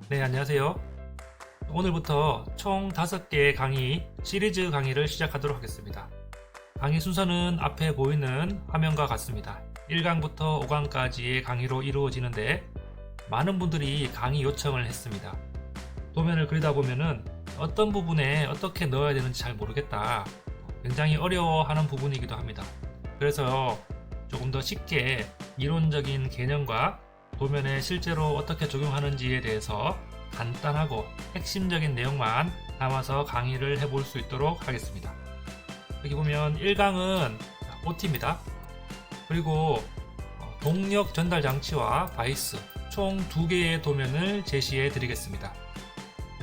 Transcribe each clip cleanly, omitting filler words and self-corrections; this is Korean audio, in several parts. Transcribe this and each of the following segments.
네, 안녕하세요. 오늘부터 총 5개의 강의 시리즈 강의를 시작하도록 하겠습니다. 강의 순서는 앞에 보이는 화면과 같습니다. 1강부터 5강까지의 강의로 이루어지는데 많은 분들이 강의 요청을 했습니다. 도면을 그리다 보면은 어떤 부분에 어떻게 넣어야 되는지 잘 모르겠다. 굉장히 어려워하는 부분이기도 합니다. 그래서 조금 더 쉽게 이론적인 개념과 도면에 실제로 어떻게 적용하는지에 대해서 간단하고 핵심적인 내용만 담아서 강의를 해볼 수 있도록 하겠습니다. 여기 보면 1강은 OT입니다. 그리고 동력 전달 장치와 바이스 총 2개의 도면을 제시해 드리겠습니다.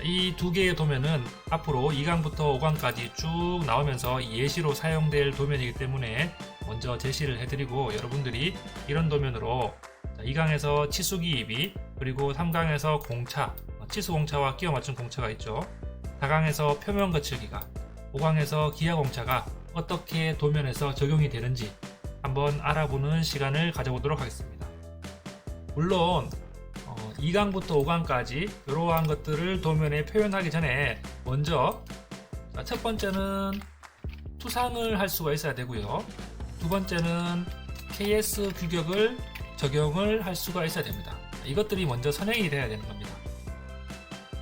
이 2개의 도면은 앞으로 2강부터 5강까지 쭉 나오면서 예시로 사용될 도면이기 때문에 먼저 제시를 해드리고, 여러분들이 이런 도면으로 2강에서 치수기입이, 그리고 3강에서 공차, 치수공차와 끼워 맞춘 공차가 있죠. 4강에서 표면 거칠기가, 5강에서 기하공차가 어떻게 도면에서 적용이 되는지 한번 알아보는 시간을 가져보도록 하겠습니다. 물론 2강부터 5강까지 이러한 것들을 도면에 표현하기 전에 먼저 첫 번째는 투상을 할 수가 있어야 되고요. 두 번째는 KS 규격을 적용을 할 수가 있어야 됩니다. 이것들이 먼저 선행이 돼야 되는 겁니다.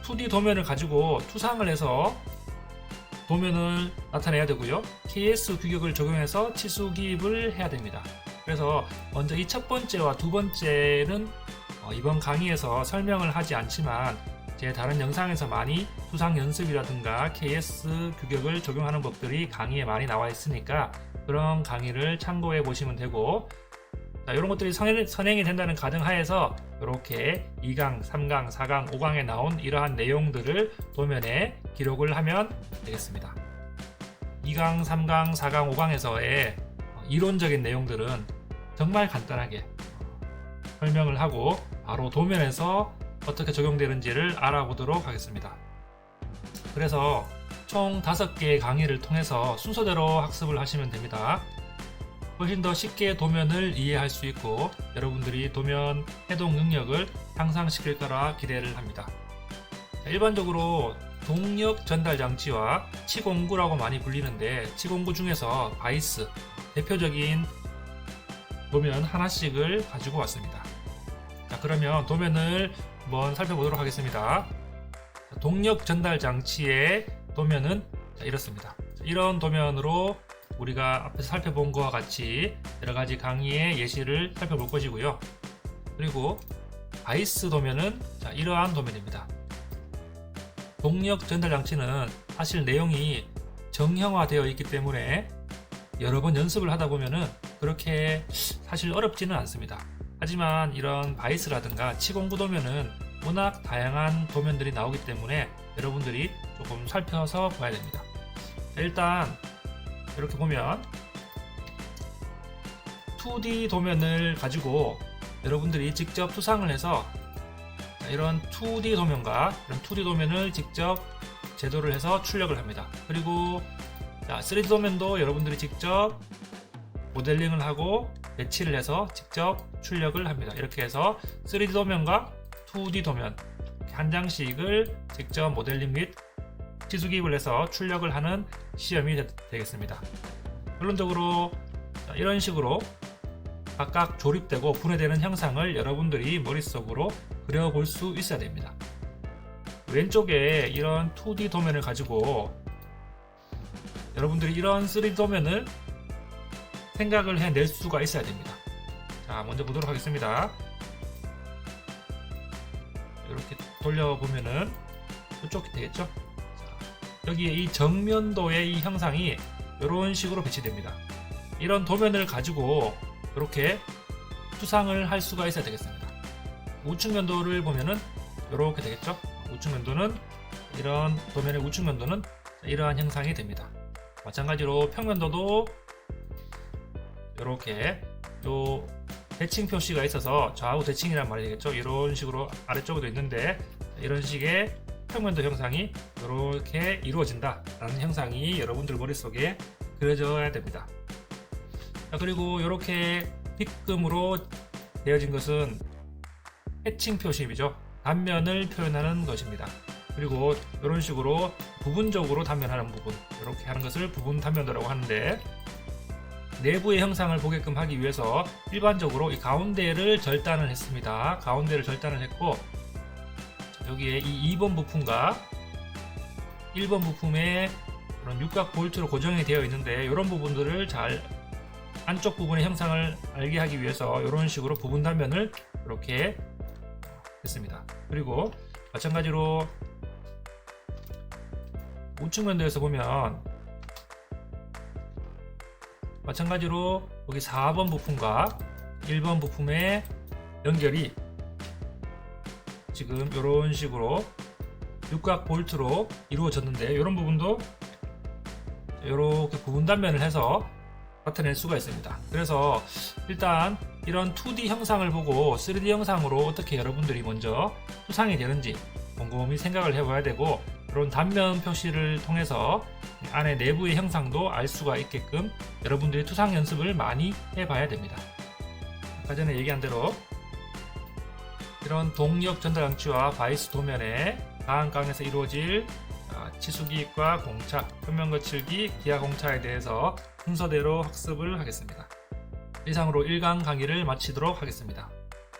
2D 도면을 가지고 투상을 해서 도면을 나타내야 되고요. KS 규격을 적용해서 치수 기입을 해야 됩니다. 그래서 먼저 이 첫 번째와 두 번째는 이번 강의에서 설명을 하지 않지만 제 다른 영상에서 많이 투상 연습이라든가 KS 규격을 적용하는 법들이 강의에 많이 나와 있으니까 그런 강의를 참고해 보시면 되고, 이런 것들이 선행이 된다는 가정하에서 이렇게 2강, 3강, 4강, 5강에 나온 이러한 내용들을 도면에 기록을 하면 되겠습니다. 2강, 3강, 4강, 5강에서의 이론적인 내용들은 정말 간단하게 설명을 하고 바로 도면에서 어떻게 적용되는지를 알아보도록 하겠습니다. 그래서 총 5개의 강의를 통해서 순서대로 학습을 하시면 됩니다. 훨씬 더 쉽게 도면을 이해할 수 있고 여러분들이 도면 해독 능력을 향상시킬 거라 기대를 합니다. 일반적으로 동력 전달 장치와 치공구라고 많이 불리는데, 치공구 중에서 바이스 대표적인 도면 하나씩을 가지고 왔습니다. 자, 그러면 도면을 한번 살펴보도록 하겠습니다. 동력 전달 장치의 도면은 이렇습니다. 이런 도면으로 우리가 앞에서 살펴본 것과 같이 여러가지 강의의 예시를 살펴볼 것이고요. 그리고 바이스 도면은 이러한 도면입니다. 동력 전달 장치는 사실 내용이 정형화되어 있기 때문에 여러 번 연습을 하다 보면은 그렇게 사실 어렵지는 않습니다. 하지만 이런 바이스라든가 치공구 도면은 워낙 다양한 도면들이 나오기 때문에 여러분들이 조금 살펴서 봐야 됩니다. 일단 이렇게 보면 2D 도면을 가지고 여러분들이 직접 투상을 해서 이런 2D 도면과 이런 2D 도면을 직접 제도를 해서 출력을 합니다. 그리고 3D 도면도 여러분들이 직접 모델링을 하고 배치를 해서 직접 출력을 합니다. 이렇게 해서 3D 도면과 2D 도면 한 장씩을 직접 모델링 및 치수 기입을 해서 출력을 하는 시험이 되겠습니다. 결론적으로 이런 식으로 각각 조립되고 분해되는 형상을 여러분들이 머릿속으로 그려볼 수 있어야 됩니다. 왼쪽에 이런 2D 도면을 가지고 여러분들이 이런 3D 도면을 생각을 해낼 수가 있어야 됩니다. 자, 먼저 보도록 하겠습니다. 이렇게 돌려보면은 이쪽이 되겠죠? 여기에 이 정면도의 이 형상이 이런 식으로 배치됩니다. 이런 도면을 가지고 이렇게 투상을 할 수가 있어야 되겠습니다. 우측 면도를 보면은 이렇게 되겠죠? 우측 면도는 이런 도면의 우측 면도는 이러한 형상이 됩니다. 마찬가지로 평면도도 이렇게 요 대칭 표시가 있어서 좌우 대칭이란 말이 되겠죠? 이런 식으로 아래쪽에도 있는데 이런 식의 평면도 형상이 이렇게 이루어진다 라는 형상이 여러분들 머릿속에 그려져야 됩니다. 자, 그리고 이렇게 빗금으로 되어진 것은 해칭 표시이죠. 단면을 표현하는 것입니다. 그리고 이런 식으로 부분적으로 단면하는 부분, 이렇게 하는 것을 부분 단면도라고 하는데, 내부의 형상을 보게끔 하기 위해서 일반적으로 이 가운데를 절단을 했습니다. 가운데를 절단을 했고, 여기에 이 2번 부품과 1번 부품에 그런 육각 볼트로 고정이 되어 있는데, 이런 부분들을 잘 안쪽 부분의 형상을 알게 하기 위해서 이런 식으로 부분 단면을 이렇게 했습니다. 그리고 마찬가지로 우측 면도에서 보면 마찬가지로 여기 4번 부품과 1번 부품의 연결이 지금 이런 식으로 육각 볼트로 이루어졌는데, 이런 부분도 이렇게 부분 단면을 해서 나타낼 수가 있습니다. 그래서 일단 이런 2D 형상을 보고 3D 형상으로 어떻게 여러분들이 먼저 수상이 되는지 곰곰이 생각을 해봐야 되고, 이런 단면 표시를 통해서 안에 내부의 형상도 알 수가 있게끔 여러분들이 투상 연습을 많이 해봐야 됩니다. 아까 전에 얘기한 대로 이런 동력 전달 장치와 바이스 도면에 가항강에서 이루어질 치수기과 공차, 표면 거칠기, 기하 공차에 대해서 순서대로 학습을 하겠습니다. 이상으로 1강 강의를 마치도록 하겠습니다.